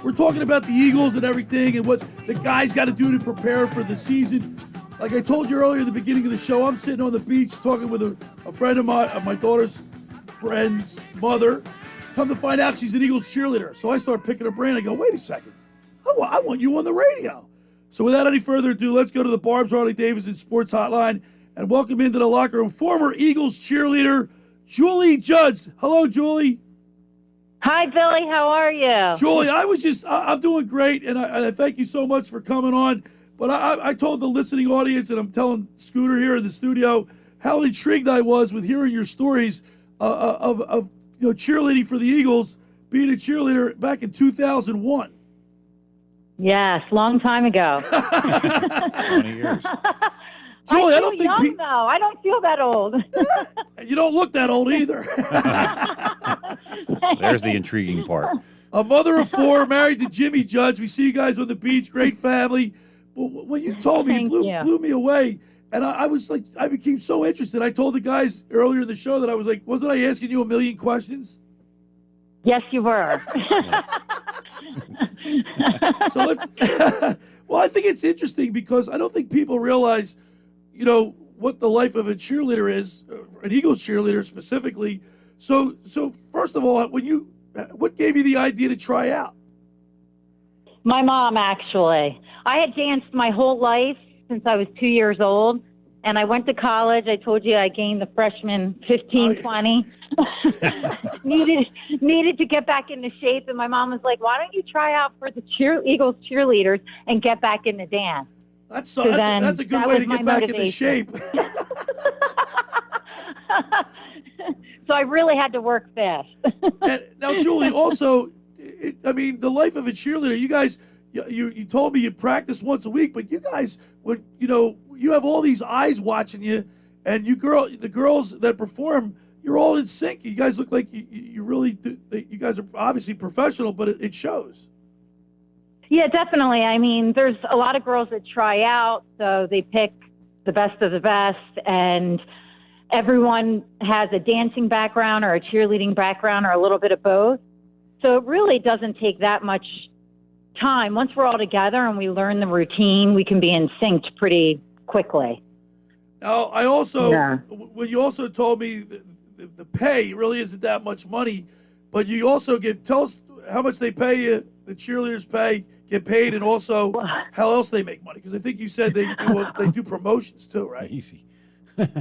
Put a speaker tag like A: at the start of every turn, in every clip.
A: we're talking about the Eagles and everything and what the guys got to do to prepare for the season. Like I told you earlier at the beginning of the show, I'm sitting on the beach talking with a friend of my daughter's friend's mother. Come to find out she's an Eagles cheerleader. So I start picking her brain. I go, wait a second. I want you on the radio. So without any further ado, let's go to the Barb's Harley-Davidson Sports Hotline and welcome into the locker room former Eagles cheerleader, Julie Judge. Hello, Julie.
B: Hi, Billy. How are you?
A: Julie, I'm doing great, and I thank you so much for coming on. But I told the listening audience, and I'm telling Scooter here in the studio, how intrigued I was with hearing your stories of cheerleading for the Eagles, being a cheerleader back in 2001.
B: Yes, long time ago.
C: 20 years.
A: Julie, I
B: I'm
A: don't
B: too
A: think
B: young, though. I don't feel that old.
A: You don't look that old either.
C: There's the intriguing part.
A: A mother of four, married to Jimmy Judge. We see you guys on the beach, great family. But when you told me, it blew me away. And I became so interested. I told the guys earlier in the show that I was like, wasn't I asking you a million questions?
B: Yes, you were.
A: So let's. Well, I think it's interesting because I don't think people realize, what the life of a cheerleader is, an Eagles cheerleader specifically. So first of all, what gave you the idea to try out?
B: My mom, actually. I had danced my whole life since I was 2 years old, and I went to college. I told you I gained the freshman 20. needed to get back into shape, and my mom was like, why don't you try out for the Eagles cheerleaders and get back into dance?
A: That's a good way to get back into shape.
B: So I really had to work fast.
A: And now, Julie, also, the life of a cheerleader, you guys, you told me you practice once a week, but you guys, when you have all these eyes watching you, and the girls that perform, you're all in sync. You guys look like you really do. You guys are obviously professional, but it shows.
B: Yeah, definitely. There's a lot of girls that try out, so they pick the best of the best, and everyone has a dancing background or a cheerleading background or a little bit of both. So it really doesn't take that much time. Once we're all together and we learn the routine, we can be in sync pretty quickly.
A: Now, when you also told me the pay really isn't that much money, but you also tell us how much they pay you, the cheerleaders get paid, and also how else they make money. Because I think you said they do promotions too, right?
C: Easy.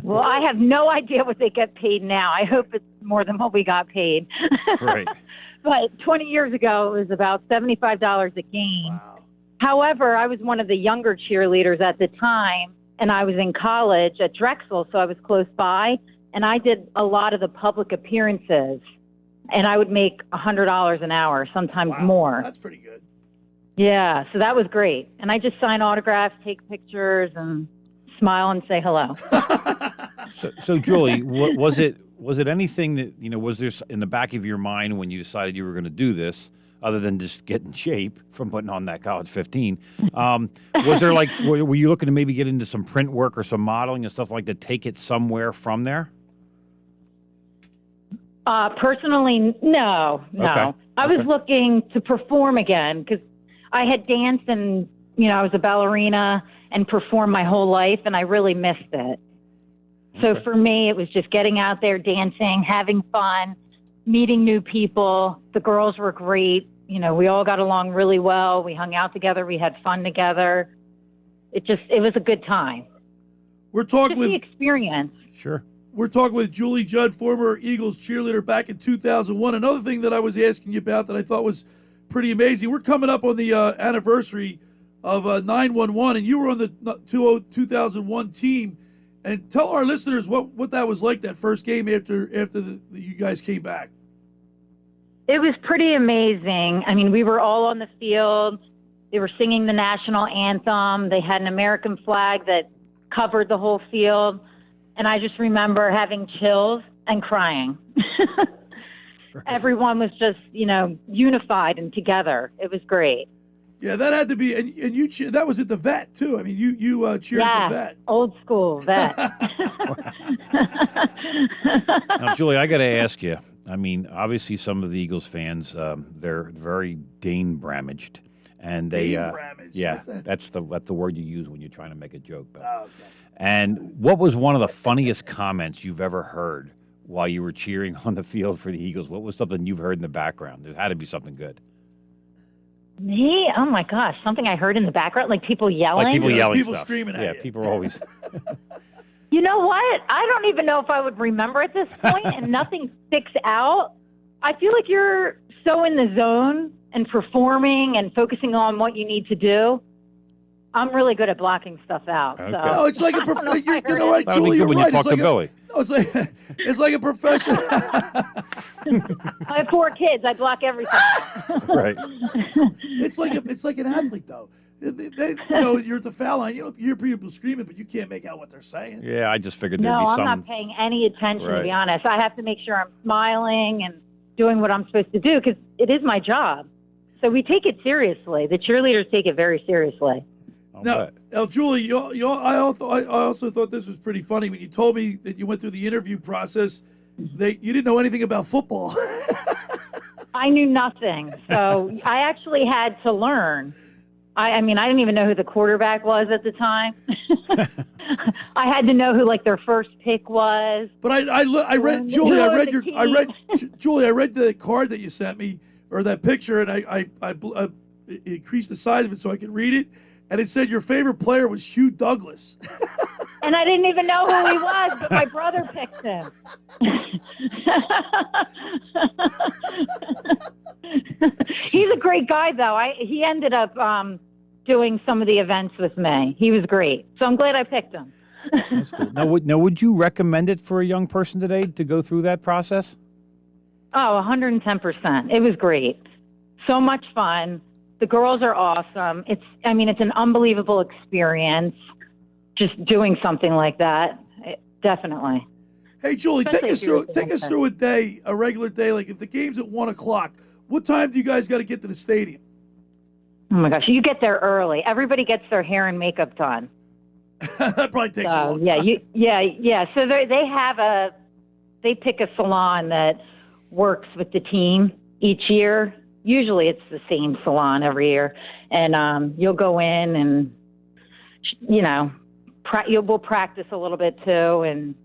B: Well, I have no idea what they get paid now. I hope it's more than what we got paid.
C: Right.
B: But 20 years ago, it was about $75 a game.
A: Wow.
B: However, I was one of the younger cheerleaders at the time, and I was in college at Drexel, so I was close by, and I did a lot of the public appearances, and I would make $100 an hour, sometimes more.
A: That's pretty good.
B: Yeah, so that was great. And I just sign autographs, take pictures, and smile and say hello.
C: So Julie, was it anything that, was there in the back of your mind when you decided you were going to do this, other than just get in shape from putting on that college 15? Was there were you looking to maybe get into some print work or some modeling and stuff like that, take it somewhere from there?
B: Personally, no.
C: Okay.
B: I was looking to perform again because I had danced and, I was a ballerina and performed my whole life, and I really missed it. So for me, it was just getting out there, dancing, having fun, meeting new people. The girls were great. We all got along really well. We hung out together. We had fun together. It was a good time.
A: We're talking
B: the experience.
C: Sure.
A: We're talking with Julie Judd, former Eagles cheerleader back in 2001. Another thing that I was asking you about that I thought was pretty amazing. We're coming up on the anniversary of 911, and you were on the 2001 team. And tell our listeners what that was like, that first game after you guys came back.
B: It was pretty amazing. We were all on the field. They were singing the national anthem. They had an American flag that covered the whole field. And I just remember having chills and crying. Everyone was just, unified and together. It was great.
A: Yeah, that had to be, and you that was at the Vet too. You cheered at the Vet.
B: Old school Vet.
C: Now, Julie, I got to ask you. I mean, obviously, some of the Eagles fans, they're very Dane Bramaged, and they,
A: Dane Bramaged?
C: yeah,
A: What's that?
C: that's the word you use when you're trying to make a joke. But,
A: Oh, okay.
C: and what was one of the funniest comments you've ever heard while you were cheering on the field for the Eagles? What was something you've heard in the background? There had to be something good.
B: Me? Oh my gosh! Something I heard in the background, like people yelling.
C: Like people yelling
A: people
C: stuff.
A: screaming at
C: yeah,
A: you.
C: people are always.
B: You know what? I don't even know if I would remember at this point, and nothing sticks out. I feel like you're so in the zone and performing and focusing on what you need to do. I'm really good at blocking stuff out.
C: Okay.
B: So.
A: No, it's like a
B: I don't know
A: professional.
B: if I
A: You
B: heard
A: know what,
C: That would
A: Julie?
C: be good
A: You're
C: when
A: right.
C: you talk to Billy.
A: No, it's like a professional.
B: I have 4 kids. I block everything.
C: Right.
A: It's like an athlete though. You're at the foul line. You hear people screaming, but you can't make out what they're saying.
C: Yeah, I just figured there'd
B: No,
C: be
B: I'm
C: some.
B: not paying any attention,
C: Right.
B: to be honest. I have to make sure I'm smiling and doing what I'm supposed to do because it is my job. So we take it seriously. The cheerleaders take it very seriously.
C: I'll bet.
A: Julie, I also thought this was pretty funny when you told me that you went through the interview process. You didn't know anything about football.
B: I knew nothing. So I actually had to learn. I mean, I didn't even know who the quarterback was at the time. I had to know who like their first pick was.
A: But I read Julie. I read the card that you sent me or that picture, and I increased the size of it so I could read it. And it said your favorite player was Hugh Douglas.
B: And I didn't even know who he was, but my brother picked him. He's a great guy, though. He ended up doing some of the events with me. He was great. So I'm glad I picked him.
C: That's cool. Now, would you recommend it for a young person today to go through that process?
B: Oh, 110%. It was great. So much fun. The girls are awesome. It's an unbelievable experience just doing something like that. Definitely.
A: Hey, Julie,
B: Especially
A: take us through a regular day. Like if the game's at 1:00, what time do you guys got to get to the stadium?
B: Oh my gosh, you get there early. Everybody gets their hair and makeup done.
A: That probably takes a long time.
B: So they pick a salon that works with the team each year. Usually it's the same salon every year. And you'll go in and, we'll practice a little bit too. And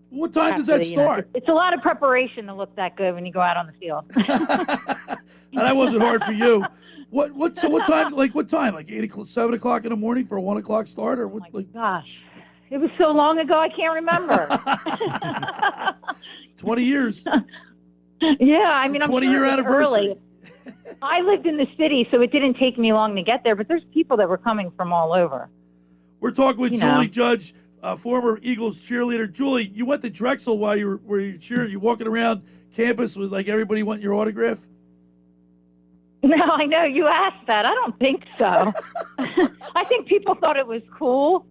A: What time does that start?
B: It's a lot of preparation to look that good when you go out on the field.
A: And that wasn't hard for you. What time? Like what time? Like 7 o'clock in the morning for a 1:00 start, or what?
B: Oh my gosh, it was so long ago I can't remember.
A: 20 years.
B: Yeah, I mean, I'm
A: 20-year
B: sure it was
A: anniversary.
B: early. I lived in the city, so it didn't take me long to get there. But there's people that were coming from all over.
A: We're talking with Julie Judge, former Eagles cheerleader. Julie, you went to Drexel while you were cheering. You walking around campus with like everybody wanting your autograph?
B: No, I know you asked that. I don't think so. I think people thought it was cool,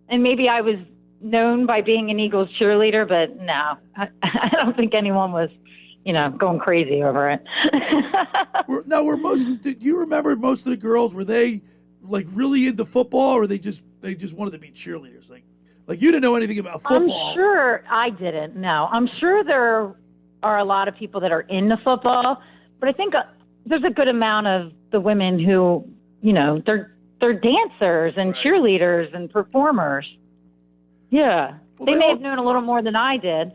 B: and maybe I was known by being an Eagles cheerleader, but no, I don't think anyone was, going crazy over it.
A: Do you remember most of the girls? Were they like really into football, or they just wanted to be cheerleaders? Like you didn't know anything about football.
B: I'm sure I didn't. No, I'm sure there are a lot of people that are into football, but I think there's a good amount of the women who, they're dancers and cheerleaders and performers. Yeah.
A: Well,
B: they may have known a little more than I did.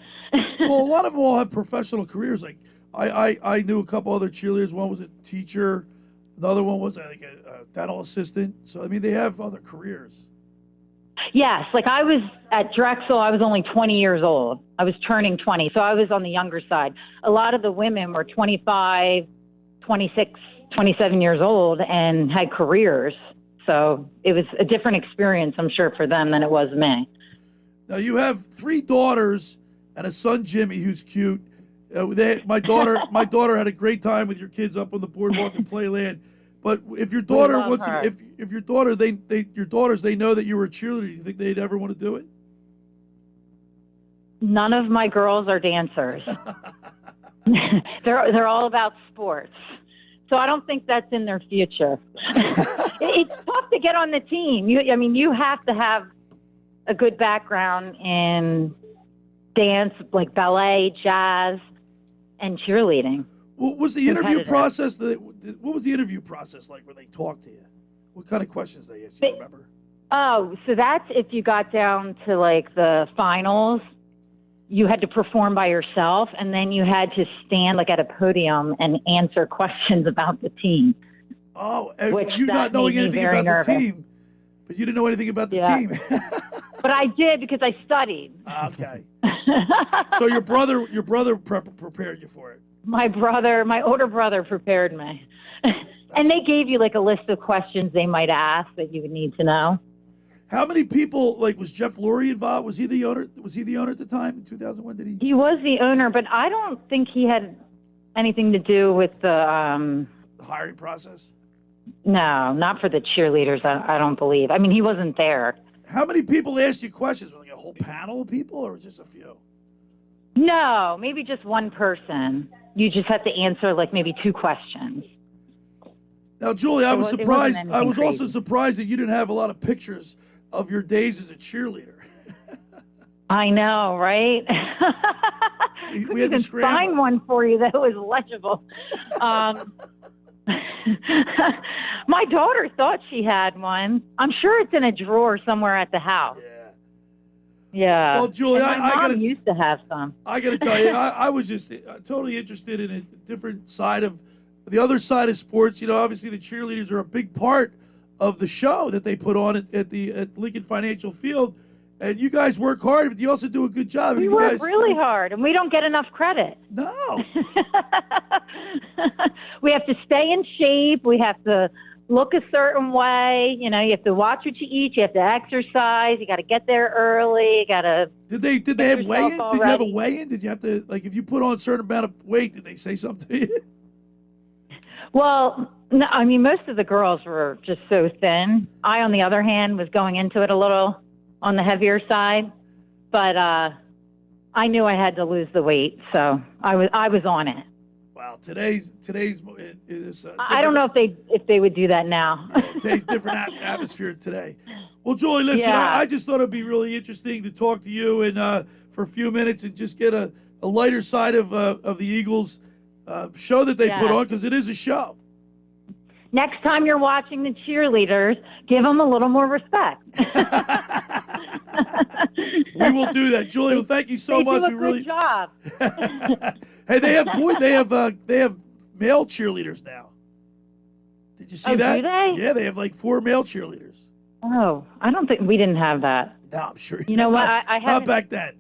A: Well, a lot of them all have professional careers. Like I knew a couple other cheerleaders. One was a teacher. The other one was like a dental assistant. So, I mean, they have other careers.
B: Yes. Like I was at Drexel, I was only 20 years old. I was turning 20. So I was on the younger side. A lot of the women were 25, 26, 27 years old and had careers. So it was a different experience, I'm sure, for them than it was me.
A: Now, you have 3 daughters and a son, Jimmy, who's cute. My daughter had a great time with your kids up on the boardwalk in Playland. But if your daughter wants to, if your daughter, your daughters, they know that you were a cheerleader, do you think they'd ever want to do it?
B: None of my girls are dancers. They're all about sports. So I don't think that's in their future. It's tough to get on the team. You have to have a good background in dance, like ballet, jazz. and cheerleading.
A: What was the interview
B: Competitive.
A: process? What was the interview process like where they talked to you? What kind of questions they asked you? Remember?
B: Oh, so that's if you got down to like the finals, you had to perform by yourself, and then you had to stand like at a podium and answer questions about the team.
A: Oh, and
B: Which
A: you not
B: that
A: knowing
B: made me
A: anything
B: very
A: about the
B: nervous.
A: team, but you didn't know anything about the
B: Yeah.
A: team.
B: But I did because I studied.
A: Okay. So your brother prepared you for it.
B: My older brother prepared me. And they gave you like a list of questions they might ask that you would need to know.
A: How many people, like, was Jeff Lurie involved? Was he the owner? Was he the owner at the time in 2001? Did he?
B: He was the owner, but I don't think he had anything to do with the,
A: The hiring process?
B: no, not for the cheerleaders, I don't believe. I mean, he wasn't there.
A: How many people asked you questions? Like a whole panel of people or just a few?
B: No, maybe just one person. You just have to answer like maybe 2 questions.
A: Now, Julie, I was
B: It wasn't
A: surprised. I
B: anything
A: was also
B: crazy.
A: surprised that you didn't have a lot of pictures of your days as a cheerleader.
B: I know, right?
A: We
B: Couldn't
A: had to
B: even
A: scramble.
B: find one for you that was legible. My daughter thought she had one. I'm sure it's in a drawer somewhere at the house.
A: Yeah.
B: Yeah.
A: Well, Julie,
B: And my
A: I
B: mom
A: gotta-
B: used to have some.
A: I got to tell you, I was just totally interested in a different side of the other side of sports. You know, obviously the cheerleaders are a big part of the show that they put on at Lincoln Financial Field, and you guys work hard, but you also do a good job.
B: We
A: you
B: work
A: guys,
B: really hard, and we don't get enough credit.
A: No.
B: We have to stay in shape. We have to look a certain way. You know, you have to watch what you eat. You have to exercise. You got to get there early. You got to.
A: Did they have
B: yourself
A: weigh-in? Did you have a
B: already.
A: weigh-in? Did you have to, like, if you put on a certain amount of weight, did they say something to you?
B: Well, no, I mean, most of the girls were just so thin. I, on the other hand, was going into it a little on the heavier side, but I knew I had to lose the weight, so I was on it.
A: Wow, today's is
B: I don't know if they would do that now.
A: today's different atmosphere today. Well, Julie, listen,
B: Yeah.
A: I just thought it'd be really interesting to talk to you and for a few minutes and just get a lighter side of the Eagles show that they put
B: Yeah.
A: on, because it is a show.
B: Next time you're watching the cheerleaders, give them a little more respect.
A: We will do that, Julie. Well, thank you so
B: they
A: much.
B: do a
A: We
B: good
A: really.
B: job.
A: Hey, they have male cheerleaders now. Did you see
B: Oh,
A: that?
B: do they?
A: Yeah, they have like 4 male cheerleaders.
B: Oh, I don't think we didn't have that.
A: No, I'm sure.
B: You know what? I
A: Not
B: haven't.
A: back then.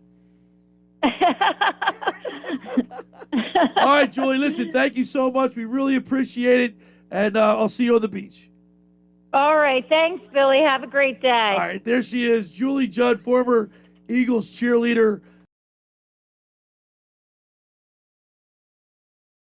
A: All right, Julie, listen, thank you so much. We really appreciate it. And I'll see you on the beach.
B: All right. Thanks, Billy. Have a great day.
A: All right, there she is, Julie Judd, former Eagles cheerleader.